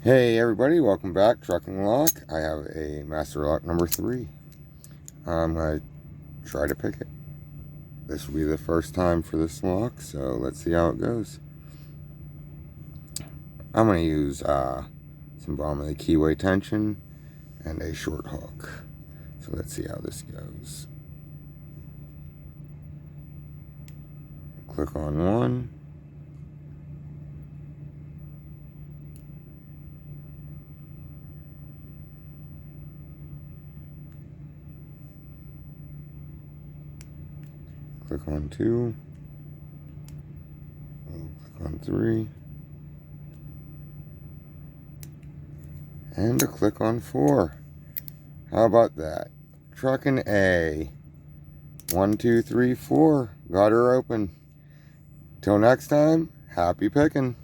Hey everybody, welcome back. Trucking Lock. I have a Master Lock number 3. I'm going to try to pick it. This will be the first time for this lock, so let's see how it goes. I'm going to use some bottom of the keyway tension and a short hook. So let's see how this goes. Click on one. Click on 2. Click on 3. And a click on 4. How about that? Trucking A. 1, 2, 3, 4. Got her open. Till next time, happy picking.